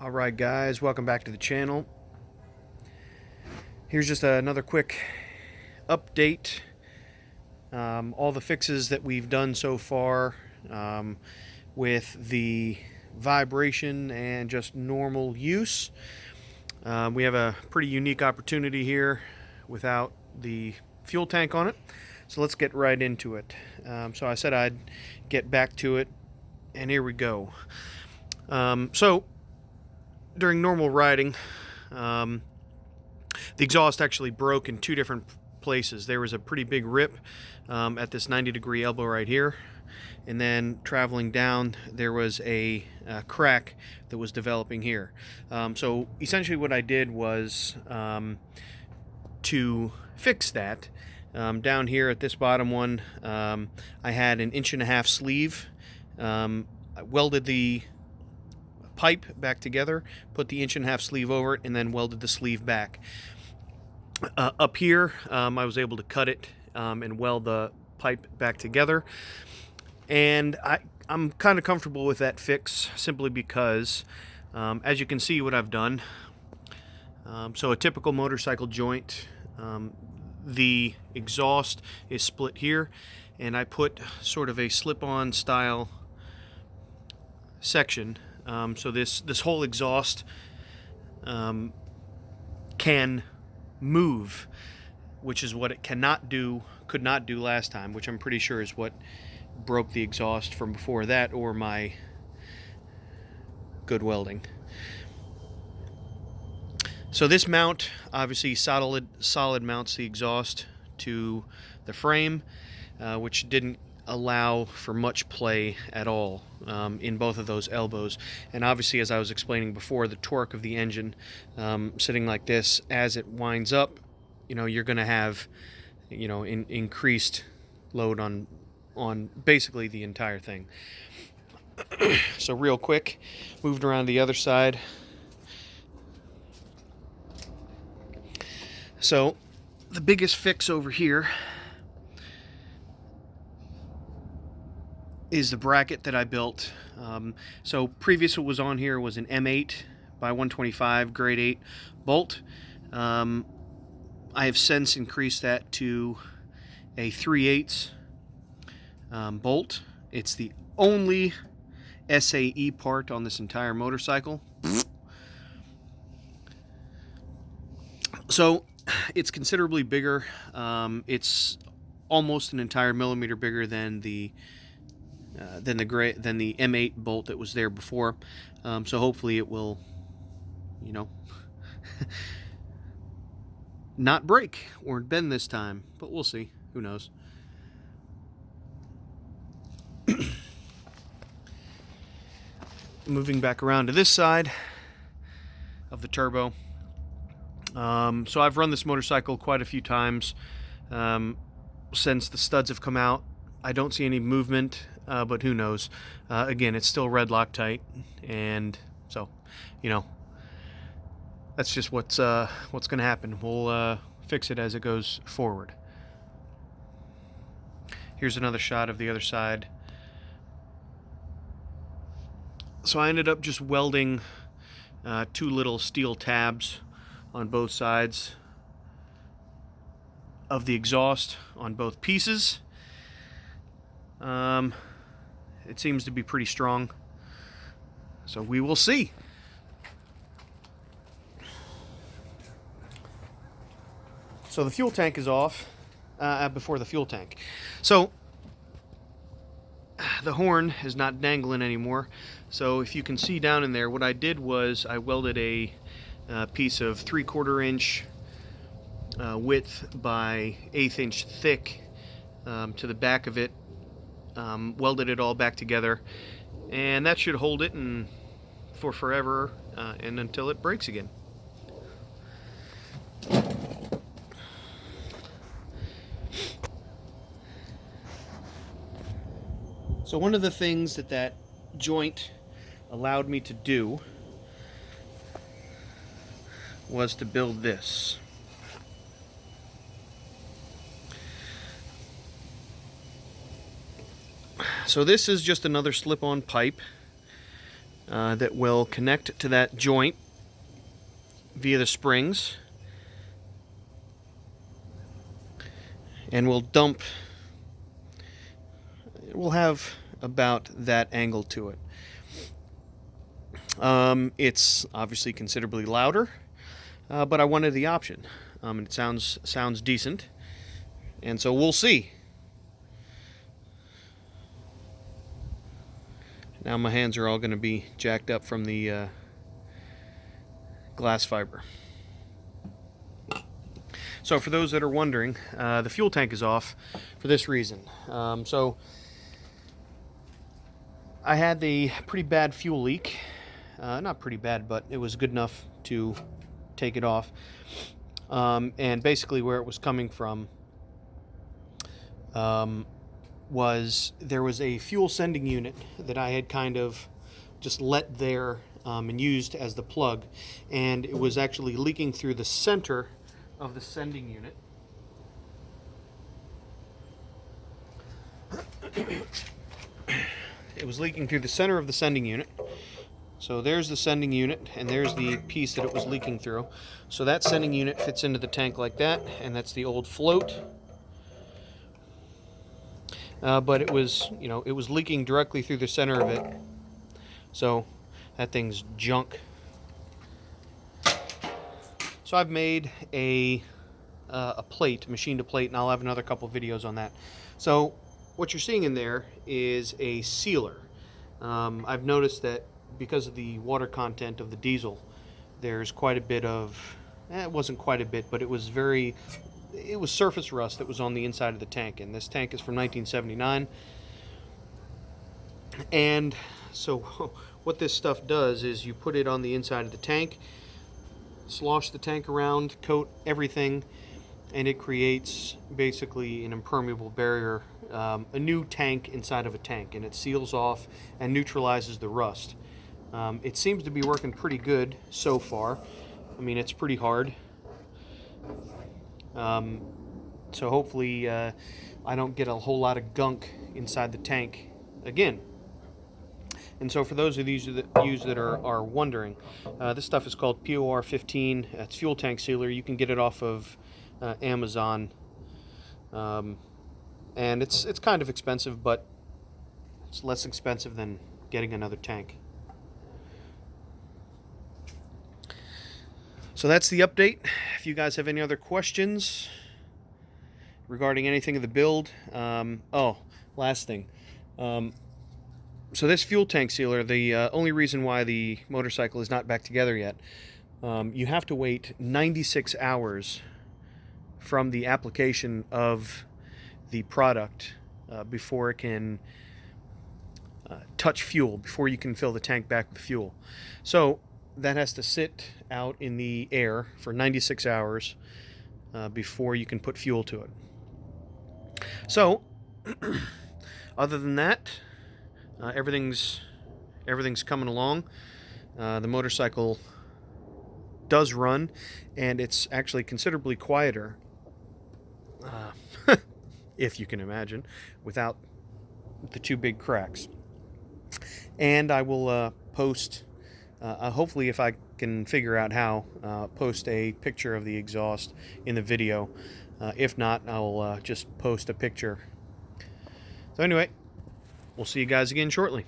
Alright guys, welcome back to the channel. Here's just another quick update. All the fixes that we've done so far with the vibration and just normal use. We have a pretty unique opportunity here without the fuel tank on it. So let's get right into it. So I said I'd get back to it, and here we go. So during normal riding, the exhaust actually broke in two different places. There was a pretty big rip at this 90-degree elbow right here, and then traveling down there was a crack that was developing here. So essentially what I did was to fix that. Down here at this bottom one, I had an 1.5-inch sleeve. I welded the pipe back together, put the 1.5-inch sleeve over it, and then welded the sleeve back. Up here, I was able to cut it and weld the pipe back together. And I'm kind of comfortable with that fix simply because, as you can see what I've done, so a typical motorcycle joint, the exhaust is split here, and I put sort of a slip-on style section. So this whole exhaust can move, which is what it could not do last time, which I'm pretty sure is what broke the exhaust from before that, or my good welding. So this mount obviously solid mounts the exhaust to the frame, which didn't allow for much play at all in both of those elbows. And obviously, as I was explaining before, the torque of the engine sitting like this, as it winds up, you're going to have increased load on basically the entire thing. So real quick, moved around the other side. So the biggest fix over here is the bracket that I built. So previous what was on here was an M8 by 125 grade 8 bolt. I have since increased that to a 3/8 bolt. It's the only SAE part on this entire motorcycle. So it's considerably bigger. It's almost an entire millimeter bigger than the M8 bolt that was there before. So hopefully it will, not break or bend this time, but we'll see. Who knows? Moving back around to this side of the turbo. So I've run this motorcycle quite a few times since the studs have come out. I don't see any movement, but who knows? Again, it's still red Loctite, and so, that's just what's going to happen. We'll fix it as it goes forward. Here's another shot of the other side. So I ended up just welding two little steel tabs on both sides of the exhaust on both pieces. It seems to be pretty strong, so we will see. So the fuel tank is off before the fuel tank. So the horn is not dangling anymore. So if you can see down in there, what I did was I welded a piece of 3/4 inch width by 1/8 inch thick to the back of it, welded it all back together, and that should hold it for forever and until it breaks again. So one of the things that joint allowed me to do was to build this. So this is just another slip-on pipe. that will connect to that joint via the springs, and we'll dump. We'll have about that angle to it. It's obviously considerably louder, but I wanted the option. It sounds decent, and so we'll see. Now my hands are all going to be jacked up from the glass fiber. So for those that are wondering, the fuel tank is off for this reason. So I had a pretty bad fuel leak. Not pretty bad, but it was good enough to take it off. And basically where it was coming from was there was a fuel sending unit that I had kind of just let there and used as the plug, and it was actually leaking through the center of the sending unit. It was leaking through the center of the sending unit. So there's the sending unit, and there's the piece that it was leaking through. So that sending unit fits into the tank like that, and that's the old float. But it was, it was leaking directly through the center of it. So that thing's junk. So I've made a plate, machined a plate, and I'll have another couple videos on that. So what you're seeing in there is a sealer. I've noticed that because of the water content of the diesel, there's quite a bit of, it wasn't quite a bit, but it was surface rust that was on the inside of the tank. And this tank is from 1979. And so what this stuff does is you put it on the inside of the tank, slosh the tank around, coat everything, and it creates basically an impermeable barrier, a new tank inside of a tank, and it seals off and neutralizes the rust. It seems to be working pretty good so far. I mean, it's pretty hard. So hopefully I don't get a whole lot of gunk inside the tank again. And so for those of you that are wondering, this stuff is called POR15. It's fuel tank sealer. You can get it off of Amazon, and it's kind of expensive, but it's less expensive than getting another tank. So that's the update. If you guys have any other questions regarding anything of the build, last thing. So this fuel tank sealer, the only reason why the motorcycle is not back together yet, you have to wait 96 hours from the application of the product before it can touch fuel, before you can fill the tank back with fuel. So that has to sit out in the air for 96 hours before you can put fuel to it. So other than that, everything's coming along. The motorcycle does run, and it's actually considerably quieter, if you can imagine, without the two big cracks. And I will post, hopefully if I can figure out how, post a picture of the exhaust in the video. If not, I'll just post a picture. So anyway, we'll see you guys again shortly.